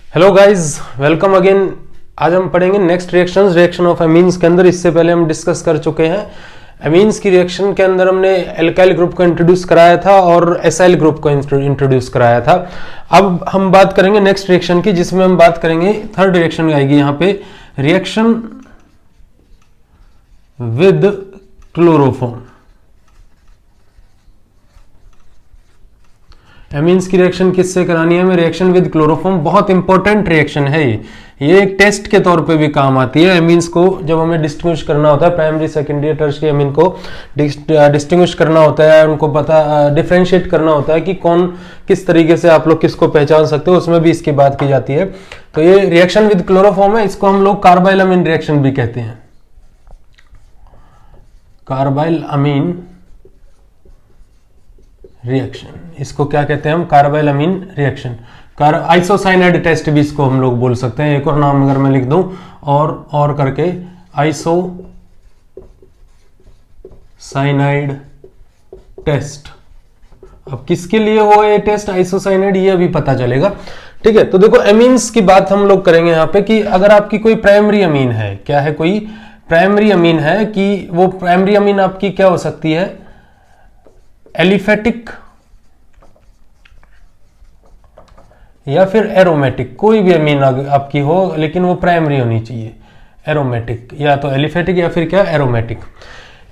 Hello guys, welcome again. आज हम पढ़ेंगे नेक्स्ट रिएक्शन ऑफ एमीन्स के अंदर। इससे पहले हम डिस्कस कर चुके हैं एमीन्स की रिएक्शन के अंदर हमने एल्काइल ग्रुप को इंट्रोड्यूस कराया था और एसाइल ग्रुप को इंट्रोड्यूस कराया था। अब हम बात करेंगे नेक्स्ट रिएक्शन की, जिसमें हम बात करेंगे थर्ड रिएक्शन आएगी यहाँ पे, रिएक्शन विद क्लोरोफॉर्म। एमीन्स की रिएक्शन किससे करानी है हमें? Reaction with chloroform. बहुत इंपॉर्टेंट रिएक्शन है ये एक टेस्ट के तौर पे भी काम आती है। एमीन्स को जब हमें डिस्टिंग्विश करना होता है, प्राइमरी सेकेंडरी टर्शियरी एमीन को डिस्टिंग्विश करना होता है, उनको पता डिफरेंशिएट करना होता है कि कौन किस तरीके से आप लोग किसको पहचान सकते हो, उसमें भी इसकी बात की जाती है। तो ये रिएक्शन विद क्लोरोफॉर्म है, इसको हम लोग कार्बाइल अमीन रिएक्शन भी कहते हैं। कार्बाइल अमीन रिएक्शन, इसको क्या कहते हैं हम? कार्बाइल अमीन रिएक्शन। आइसोसाइनाइड टेस्ट भी इसको हम लोग बोल सकते हैं। एक और नाम अगर मैं लिख दूं और करके, आइसोसाइनाइड टेस्ट। अब किसके लिए हो ये टेस्ट आइसोसाइनाइड, ये अभी पता चलेगा। ठीक है, तो देखो एमीन्स की बात हम लोग करेंगे यहाँ पे कि अगर आपकी कोई प्राइमरी अमीन है, क्या है, कोई प्राइमरी अमीन है, कि वो प्राइमरी अमीन आपकी क्या हो सकती है? एलिफेटिक या फिर एरोमेटिक, कोई भी अमीन आपकी हो, लेकिन वो प्राइमरी होनी चाहिए। एरोमेटिक या तो एलिफेटिक या फिर क्या एरोमेटिक।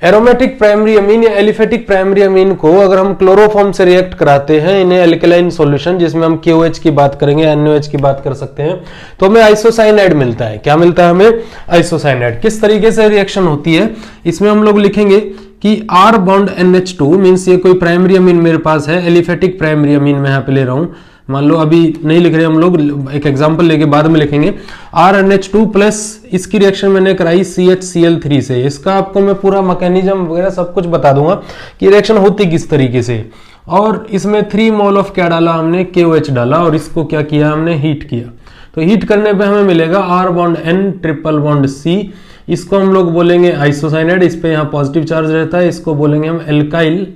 एरोमेटिक प्राइमरी अमीन या एलिफेटिक प्राइमरी अमीन को अगर हम क्लोरोफॉर्म से रिएक्ट कराते हैं इन एल्कलाइन सॉल्यूशन, जिसमें हम KOH की बात करेंगे, NOH की बात कर सकते हैं, तो हमें आइसोसाइनाइड मिलता है। क्या मिलता है हमें? आइसोसाइनाइड। किस तरीके से रिएक्शन होती है इसमें हम लोग लिखेंगे कि R बॉन्ड NH2 मीन्स ये कोई प्राइमरी अमीन मेरे पास है, एलिफेटिक प्राइमरी अमीन मैं यहाँ पे ले रहा हूं। मान लो अभी नहीं लिख रहे हम लोग, एक एग्जांपल लेके बाद में लिखेंगे। RNH2 प्लस इसकी रिएक्शन मैंने कराई CHCl3 से। इसका आपको मैं पूरा मैकेनिज्म वगैरह सब कुछ बता दूंगा कि रिएक्शन होती किस तरीके से। और इसमें 3 मोल ऑफ क्या डाला हमने? KOH डाला, और इसको क्या किया हमने? हीट किया। तो हीट करने पे हमें मिलेगा R bond N triple bond C। इसको हम लोग बोलेंगे आइसोसाइनाइड, इस पे यहाँ पॉजिटिव चार्ज रहता है, इसको बोलेंगे हम एल्काइल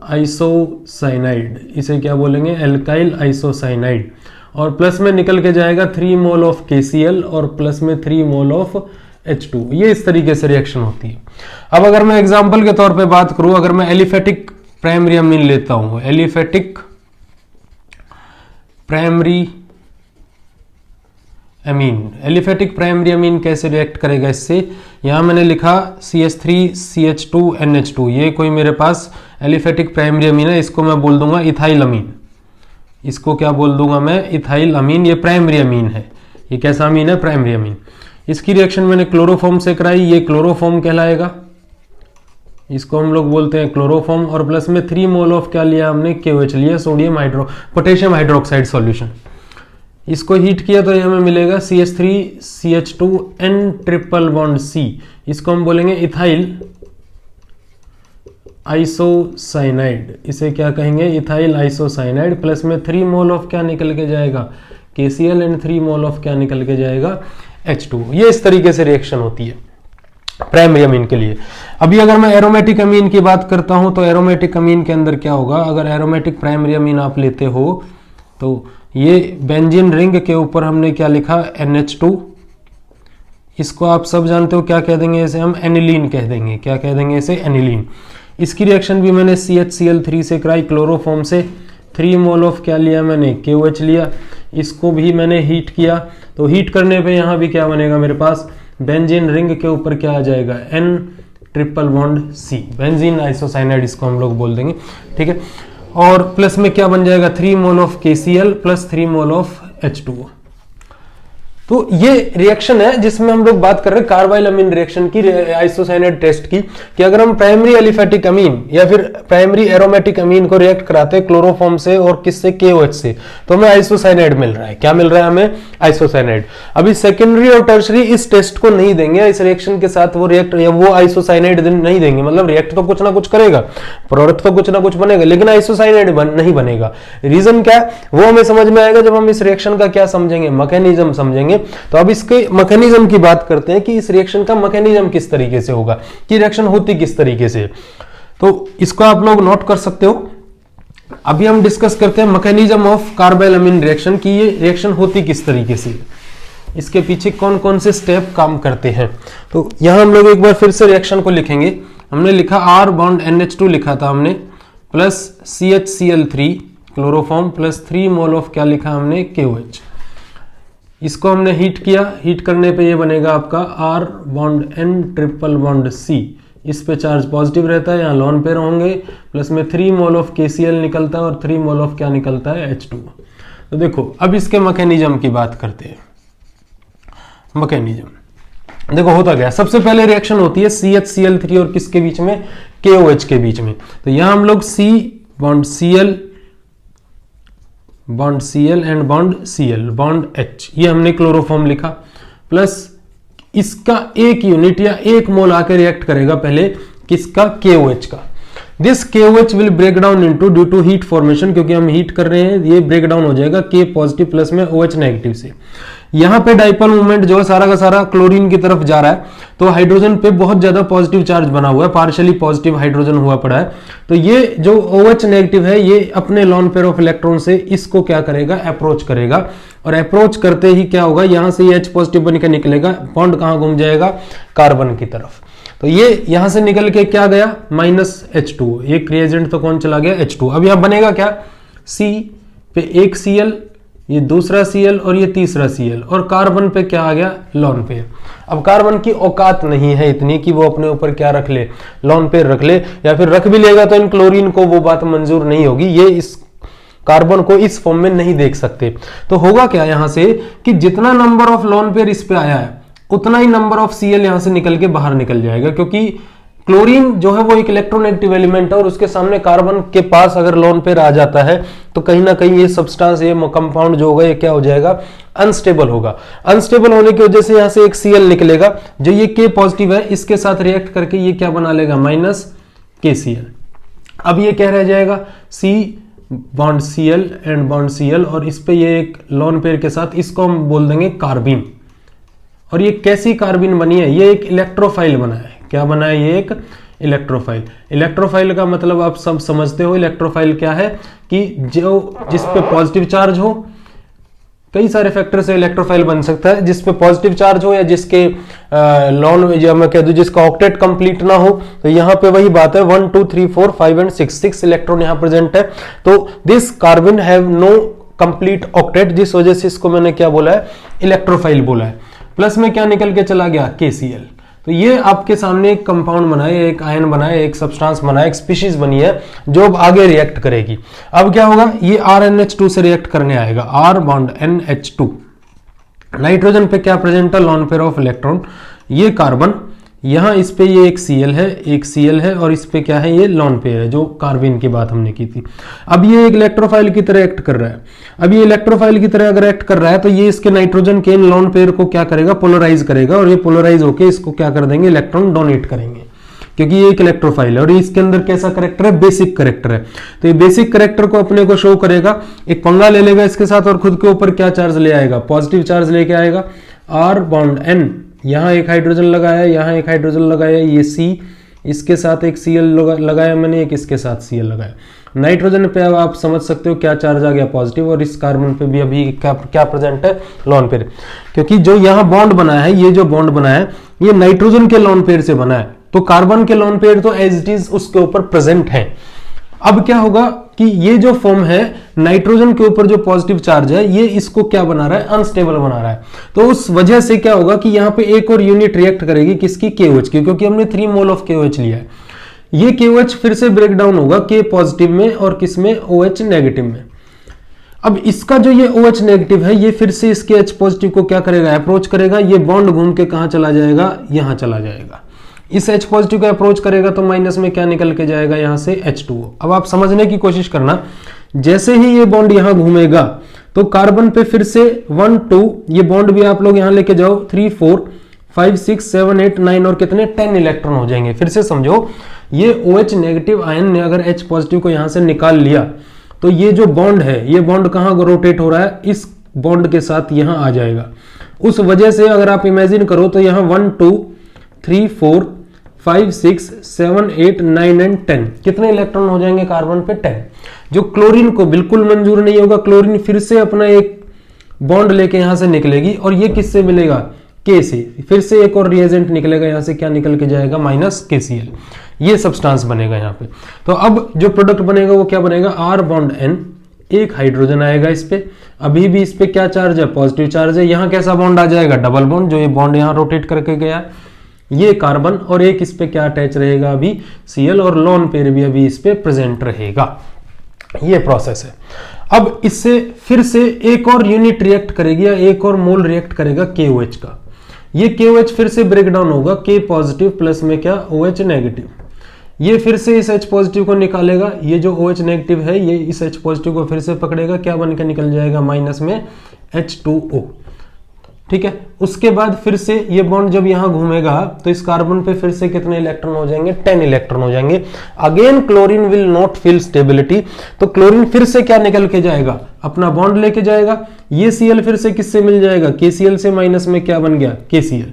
आइसोसाइनाइड। इसे क्या बोलेंगे? Alkyl isocyanide. और प्लस में निकल के जाएगा 3 मोल ऑफ KCl और प्लस में 3 मोल ऑफ H2। ये इस तरीके से रिएक्शन होती है। अब अगर मैं एग्जांपल के तौर पे बात करूं, अगर मैं एलिफेटिक प्राइमरी अमीन लेता हूं, aliphatic primary amine, aliphatic primary amine कैसे रिएक्ट करेगा इससे? यहां मैंने लिखा CH3CH2NH2, ये कोई मेरे पास एलिफेटिक प्राइमरी अमीन है, इसको मैं बोल दूंगा इथाइल अमीन। इसको क्या बोल दूंगा मैं? इथाइल अमीन। ये प्राइमरी अमीन है। ये कैसा अमीन है? Primary amine. इसकी रिएक्शन मैंने क्लोरोफॉर्म से कराई, ये क्लोरोफॉर्म कहलाएगा। इसको हम लोग बोलते हैं क्लोरोफॉर्म। और प्लस में 3 मोल ऑफ क्या लिया हमने? KOH लिया, पोटेशियम हाइड्रोक्साइड सॉल्यूशन। इसको हीट किया तो ये हमें मिलेगा CH3CH2N ट्रिपल बॉन्ड C। इसको हम बोलेंगे इथाइल आइसोसाइनाइड। इसे क्या कहेंगे? Ethyl isocyanide. प्लस में 3 मोल ऑफ क्या निकल के जाएगा? KCl एंड 3 मोल ऑफ क्या निकल के जाएगा? H2। ये इस तरीके से रिएक्शन होती है प्राइमरी अमीन के लिए। अभी अगर मैं एरोमेटिक अमीन की बात करता हूं, तो एरोमेटिक अमीन के अंदर क्या होगा? अगर एरोमेटिक प्राइमरी अमीन आप लेते हो तो ये बेंजीन रिंग के ऊपर हमने क्या लिखा? NH2। इसको आप सब जानते हो, क्या कह देंगे इसे? हम एनिलीन कह देंगे। क्या कह देंगे इसे? एनिलीन। इसकी रिएक्शन भी मैंने CHCl3 से कराई, क्लोरोफॉर्म से। 3 मोल ऑफ क्या लिया मैंने? KOH लिया। इसको भी मैंने हीट किया, तो हीट करने पे यहाँ भी क्या बनेगा मेरे पास? बेंजीन रिंग के ऊपर क्या आ जाएगा? N triple bond C, benzene isocyanide इसको हम लोग बोल देंगे। ठीक है, और प्लस में क्या बन जाएगा? 3 mole of KCl plus 3 mole of H2। तो ये रिएक्शन है जिसमें हम लोग बात कर रहे हैं कार्बाइल अमीन रिएक्शन की, आइसोसाइनाइड टेस्ट की, कि अगर हम प्राइमरी एलिफेटिक अमीन या फिर प्राइमरी एरोमेटिक अमीन को रिएक्ट कराते हैं क्लोरोफॉर्म से और किससे? KOH से, तो हमें आइसोसाइनाइड मिल रहा है। क्या मिल रहा है हमें? आइसोसाइनाइड। अभी सेकेंडरी और टर्शरी इस टेस्ट को नहीं देंगे, इस रिएक्शन के साथ वो रिएक्ट या वो आइसोसाइनाइड नहीं देंगे। मतलब रिएक्ट तो कुछ ना कुछ करेगा, प्रोडक्ट तो कुछ ना कुछ बनेगा, लेकिन आइसोसाइनाइड नहीं बनेगा। रीजन क्या है वो हमें समझ में आएगा जब हम इस रिएक्शन का क्या समझेंगे? मैकेनिज्म समझेंगे। तो अब इसके मैकेनिज्म की बात करते हैं कि इस रिएक्शन का मैकेनिज्म किस तरीके से होगा, कि रिएक्शन होती किस तरीके से। तो इसको आप लोग नोट कर सकते हो अभी हम डिस्कस करते हैं मैकेनिज्म ऑफ कार्बाइल-अमीन रिएक्शन की ये रिएक्शन होती किस तरीके से, इसके पीछे कौन कौन से स्टेप काम करते हैं। तो यहां हम लोग एक बार फिर से रिएक्शन को लिखेंगे। हमने लिखा R बॉन्ड NH2 लिखा था हमने, plus CHCl3 chloroform plus 3 mole of क्या लिखा हमने KOH। इसको हमने हीट किया, हीट करने पे ये बनेगा आपका R bond N triple bond C। इस पे चार्ज पॉजिटिव रहता है, यहाँ लॉन पेयर होंगे, प्लस में 3 मोल ऑफ KCl निकलता है और 3 मोल ऑफ क्या निकलता है H2। तो देखो अब इसके मैकेनिज्म की बात करते हैं। मैकेनिज्म देखो होता क्या, सबसे पहले रिएक्शन होती है CHCl3 और किसके बीच में, KOH के बीच में। तो यहां हम लोग C bond Cl and bond Cl bond H, ये हमने क्लोरोफॉर्म लिखा, प्लस इसका एक यूनिट या एक मोल आकर रिएक्ट करेगा पहले किसका, KOH का। This KOH will break down into due to heat formation, क्योंकि हम हीट कर रहे हैं, ये ब्रेक डाउन हो जाएगा K पॉजिटिव प्लस में OH नेगेटिव से। यहां पे डाइपोल मूवमेंट जो है सारा का सारा क्लोरीन की तरफ जा रहा है, तो हाइड्रोजन पे बहुत ज्यादा पॉजिटिव चार्ज बना हुआ है, पार्शियली पॉजिटिव हाइड्रोजन हुआ पड़ा है। तो ये जो OH नेगेटिव है ये अपने लॉन पेयर ऑफ इलेक्ट्रॉन से इसको क्या करेगा, अप्रोच करेगा, और अप्रोच करते ही क्या होगा, यहां से H पॉजिटिव बनकर निकलेगा, बॉन्ड कहां घूम जाएगा, कार्बन की तरफ। तो ये यहां से निकल के क्या गया, -H2, एक रिएजेंट तो कौन चला गया, H2। अब यहां बनेगा क्या, C पे एक Cl, ये दूसरा Cl और ये तीसरा Cl, और कार्बन पे क्या आ गया, लॉन पेयर। अब कार्बन की औकात नहीं है इतनी कि वो अपने ऊपर क्या रख ले, लॉन पेयर रख ले, या फिर रख भी लेगा तो इन क्लोरीन को वो बात मंजूर नहीं होगी, ये इस कार्बन को इस फॉर्म में नहीं देख सकते। तो होगा क्या यहां से कि जितना नंबर ऑफ लॉन पेयर इस पे आया है उतना ही नंबर ऑफ Cl यहां से निकल के बाहर निकल जाएगा, क्योंकि क्लोरीन जो है वो एक इलेक्ट्रोनेगेटिव एलिमेंट है और उसके सामने कार्बन के पास अगर लॉन पेयर आ जाता है तो कहीं ना कहीं ये सब्सटेंस, ये कंपाउंड जो होगा ये क्या हो जाएगा, अनस्टेबल होगा। अनस्टेबल होने की वजह से यहां से एक Cl निकलेगा, जो ये K पॉजिटिव है इसके साथ रिएक्ट करके ये क्या बना लेगा, -KCl। अब ये क्या रह जाएगा, C bond Cl and bond Cl, और इस पे ये एक लॉन पेयर के साथ, इसको हम बोल देंगे कार्बिन। और ये कैसी कार्बिन बनी है, ये एक इलेक्ट्रोफाइल बना है। क्या बना है, ये एक इलेक्ट्रोफाइल। इलेक्ट्रोफाइल का मतलब आप सब समझते हो, इलेक्ट्रोफाइल क्या है कि जो जिस पे पॉजिटिव चार्ज हो, कई सारे फैक्टर से इलेक्ट्रोफाइल बन सकता है, जिस पे पॉजिटिव चार्ज हो या जिसके लॉन, या मैं कह दूं जिसका ऑक्टेट कंप्लीट ना हो। तो यहां पे वही बात है, 1 2 3 4 5 एंड 6 इलेक्ट्रॉन यहां प्रेजेंट है। तो this carbon have no complete octet, जिस वजह से इसको मैंने क्या बोला है, इलेक्ट्रोफाइल बोला है। प्लस में क्या निकल के चला गया, KCl। तो ये आपके सामने एक कंपाउंड बना है, एक आयन बना है, एक सब्सटेंस बना है, एक स्पीशीज बनी है जो अब आगे रिएक्ट करेगी। अब क्या होगा, ये RNH2 से रिएक्ट करने आएगा, R बॉन्ड NH2। नाइट्रोजन पे क्या प्रेजेंट है, लॉन पेयर ऑफ इलेक्ट्रॉन, ये कार्बन, यहां इस पे ये एक Cl है और इस पे क्या है, ये लॉन पेयर है, जो कार्बिन की बात हमने की थी। अब ये एक इलेक्ट्रोफाइल की तरह एक्ट कर रहा है। अब ये इलेक्ट्रोफाइल की तरह अगर एक्ट कर रहा है तो ये इसके नाइट्रोजन के इन लॉन पेयर को क्या करेगा, पोलराइज करेगा, और ये पोलराइज होके इसको क्या कर देंगे, इलेक्ट्रॉन डोनेट करेंगे, क्योंकि ये एक इलेक्ट्रोफाइल है। और इसके अंदर कैसा करेक्टर है, बेसिक करेक्टर है। तो ये बेसिक करेक्टर को अपने को शो करेगा, एक पंगा ले लेगा इसके साथ और खुद के ऊपर क्या चार्ज ले आएगा, पॉजिटिव चार्ज लेके आएगा। R बॉन्ड N, यहां एक हाइड्रोजन लगाया, यहां एक हाइड्रोजन लगाया, ये C, इसके साथ एक Cl लगाया मैंने, एक इसके साथ Cl लगाया। नाइट्रोजन पे अब आप समझ सकते हो क्या चार्ज आ गया, पॉजिटिव, और इस कार्बन पे भी अभी क्या प्रेजेंट है, लॉन पेयर, क्योंकि जो यहां बॉन्ड बना है, ये जो बॉन्ड बना है ये नाइट्रोजन के लॉन पेयर से बना है, तो कार्बन के लॉन पेयर तो एज इट इज उसके ऊपर प्रेजेंट है। अब क्या होगा कि ये जो फॉर्म है, नाइट्रोजन के ऊपर जो पॉजिटिव चार्ज है ये इसको क्या बना रहा है, अनस्टेबल बना रहा है। तो उस वजह से क्या होगा कि यहां पे एक और यूनिट रिएक्ट करेगी, किसकी, KOH की, क्योंकि हमने 3 मोल ऑफ KOH लिया है। ये KOH फिर से ब्रेक डाउन होगा K पॉजिटिव में और किसमें, OH नेगेटिव में। अब इसका जो ये OH नेगेटिव है ये फिर से इसके H पॉजिटिव को क्या करेगा, अप्रोच करेगा, ये बॉन्ड घूम के कहां चला जाएगा, यहां चला जाएगा। इस H पॉजिटिव को अप्रोच करेगा तो माइनस में क्या निकल के जाएगा, यहां से H2O। अब आप समझने की कोशिश करना, जैसे ही ये बॉन्ड यहां घूमेगा तो कार्बन पे फिर से 1 2, ये बॉन्ड भी आप लोग यहां लेके जाओ, 3 4 5 6 7 8 9 और कितने 10 इलेक्ट्रॉन हो जाएंगे। फिर से समझो, ये OH नेगेटिव आयन ने अगर H पॉजिटिव को यहां से निकाल लिया तो ये जो बॉन्ड है, ये बॉन्ड कहां रोटेट हो रहा है, इस बॉन्ड के साथ यहां आ जाएगा। उस वजह से अगर आप इमेजिन करो तो यहां 1 2 3 4 5 6 7 8 9 एंड 10। कितने इलेक्ट्रॉन हो जाएंगे कार्बन पे? 10। जो क्लोरीन को बिल्कुल मंजूर नहीं होगा, क्लोरीन फिर से अपना एक बॉन्ड लेके यहां से निकलेगी और ये किससे मिलेगा? K से। फिर से एक और रिएजेंट निकलेगा, यहां से क्या निकल के जाएगा? -KCl। ये सब्सटेंस बनेगा यहाँ पे। तो अब जो प्रोडक्ट बनेगा वो क्या बनेगा? R बॉन्ड N, एक हाइड्रोजन आएगा इस पे। अभी भी इस पे क्या चार्ज है? पॉजिटिव चार्ज है। यहाँ कैसा बॉन्ड आ जाएगा? Double bond. जो ये बॉन्ड यहाँ रोटेट करके गया है, ये कार्बन, और एक इस पे क्या अटैच रहेगा? अभी Cl, और लोन पेयर भी अभी इस पे प्रेजेंट रहेगा। ये प्रोसेस है। अब इससे फिर से एक और यूनिट रिएक्ट करेगी या एक और मोल रिएक्ट करेगा KOH का। ये KOH फिर से ब्रेक डाउन होगा, K पॉजिटिव प्लस में क्या? OH negative. ये फिर से इस H पॉजिटिव को निकालेगा, ये जो OH नेगेटिव है ये इस H पॉजिटिव को फिर से पकड़ेगा, क्या बन के निकल जाएगा? माइनस में H2O। ठीक है। उसके बाद फिर से ये बॉन्ड जब यहां घूमेगा तो इस कार्बन पे फिर से कितने इलेक्ट्रॉन हो जाएंगे? 10 इलेक्ट्रॉन हो जाएंगे। Again chlorine will not feel stability, तो क्लोरीन फिर से क्या निकल के जाएगा? अपना बॉन्ड लेके जाएगा। ये Cl फिर से किससे मिल जाएगा? KCl से। माइनस में क्या बन गया? KCl।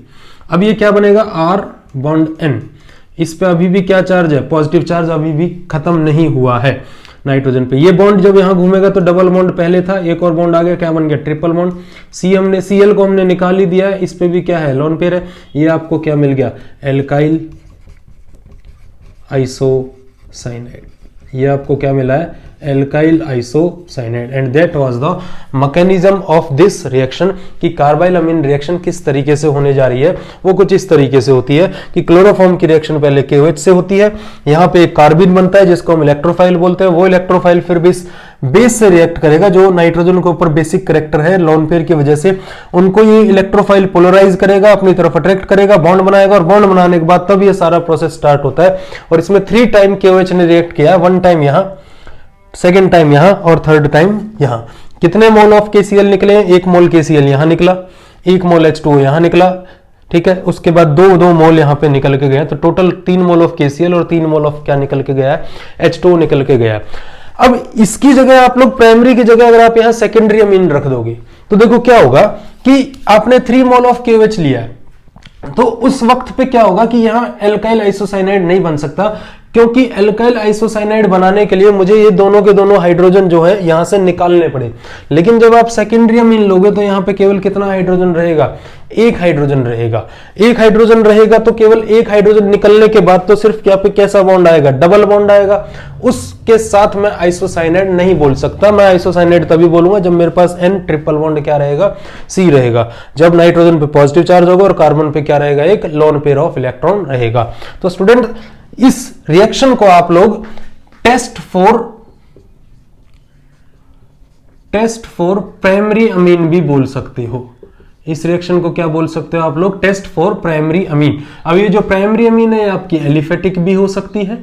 अब ये क्या बनेगा? R bond N। इस पे अभी भी क्या चार्ज है? पॉजिटिव चार्ज अभी भी खत्म नहीं हुआ है नाइट्रोजन पे। ये बॉन्ड जब यहां घूमेगा तो डबल बॉन्ड पहले था, एक और बॉन्ड आ गया, क्या बन गया? Triple bond. Cl को हमने निकाल ही दिया है, इस पे भी क्या है? लोन पेयर है। ये आपको क्या मिल गया? Alkyl isocyanide. ये आपको क्या मिला है? Alkyl isocyanide. And that was the mechanism of this reaction, कि कार्बाइल अमीन रिएक्शन किस तरीके से होने जा रही है। वो कुछ इस तरीके से होती है कि क्लोरोफॉर्म की रिएक्शन पहले KOH से होती है, यहाँ पे एक कार्बिन बनता है जिसको हम इलेक्ट्रोफाइल बोलते हैं। वो इलेक्ट्रोफाइल फिर बेस से रिएक्ट करेगा, जो नाइट्रोजन के ऊपर बेसिक कैरेक्टर है लोन पेयर की वजह से, उनको ये इलेक्ट्रोफाइल पोलराइज करेगा, अपनी तरफ अट्रैक्ट करेगा, बॉन्ड बनाएगा, और बॉन्ड बनाने के बाद तब ये सारा प्रोसेस स्टार्ट होता है। और इसमें 3 टाइम KOH ने रिएक्ट किया, 1 टाइम यहाँ, सेकेंड टाइम यहां, और थर्ड टाइम यहां। कितने मोल ऑफ KCl निकले? 1 मोल KCl यहां निकला, 1 मोल H2O यहां निकला। ठीक है। उसके बाद 2 मोल यहां पे निकल के गया, तो टोटल 3 मोल ऑफ KCl और 3 मोल ऑफ क्या निकल के गया है? H2O निकल के गया। अब इसकी जगह आप लोग प्राइमरी की जगह अगर आप यहां सेकेंडरी अमीन रख दोगे तो देखो क्या होगा कि आपने 3 मोल ऑफ KOH लिया है, तो उस वक्त पे क्या होगा कि यहां एल्काइल आइसोसाइनाइड नहीं बन सकता, क्योंकि एल्काइल आइसोसाइनाइड बनाने के लिए मुझे ये दोनों के दोनों हाइड्रोजन जो है यहां से निकालने पड़े। लेकिन जब आप सेकेंडरी अमीन लोगे तो यहां पे केवल कितना हाइड्रोजन रहेगा? 1 हाइड्रोजन रहेगा। 1 हाइड्रोजन रहेगा तो केवल 1 हाइड्रोजन निकलने के बाद तो सिर्फ क्या पे कैसा बॉन्ड आएगा? डबल बॉन्ड आएगा। उसके साथ मैं आइसोसाइनाइड नहीं बोल सकता। मैं आइसोसाइनाइड तभी बोलूंगा जब मेरे पास N ट्रिपल बॉन्ड क्या रहेगा? C रहेगा। जब नाइट्रोजन पे पॉजिटिव चार्ज होगा और कार्बन पे क्या रहेगा? एक लोन पेयर ऑफ इलेक्ट्रॉन रहेगा। तो स्टूडेंट, इस रिएक्शन को आप लोग टेस्ट फॉर प्राइमरी अमीन भी बोल सकते हो। इस रिएक्शन को क्या बोल सकते हो आप लोग? Test for primary amine. अब ये जो प्राइमरी अमीन है आपकी एलिफेटिक भी हो सकती है,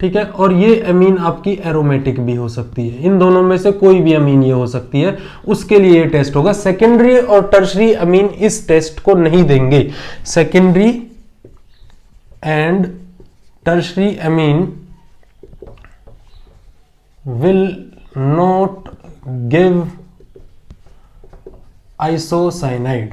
ठीक है, और ये अमीन आपकी एरोमेटिक भी हो सकती है। इन दोनों में से कोई भी अमीन ये हो सकती है, उसके लिए ये टेस्ट होगा। सेकेंडरी और टर्शरी अमीन इस टेस्ट को नहीं देंगे। Secondary and tertiary amine will not give isocyanide,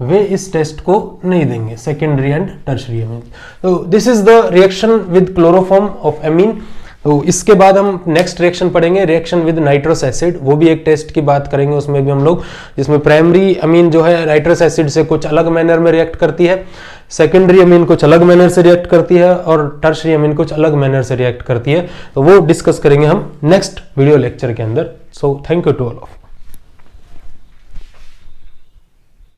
वे इस टेस्ट को नहीं देंगे, सेकेंडरी एंड टर्शरी अमीन। तो this is the reaction with chloroform of amine. तो इसके बाद हम नेक्स्ट रिएक्शन पढ़ेंगे, रिएक्शन विद नाइट्रस एसिड। वो भी एक टेस्ट की बात करेंगे उसमें भी हम लोग, जिसमें प्राइमरी अमीन जो है नाइट्रस एसिड से कुछ अलग मैनर में रिएक्ट करती है, सेकेंडरी अमीन कुछ अलग मैनर से रिएक्ट करती है, और टर्शरी अमीन कुछ अलग मैनर से रिएक्ट करती है। तो वो डिस्कस करेंगे हम नेक्स्ट वीडियो लेक्चर के अंदर। So thank you to all of.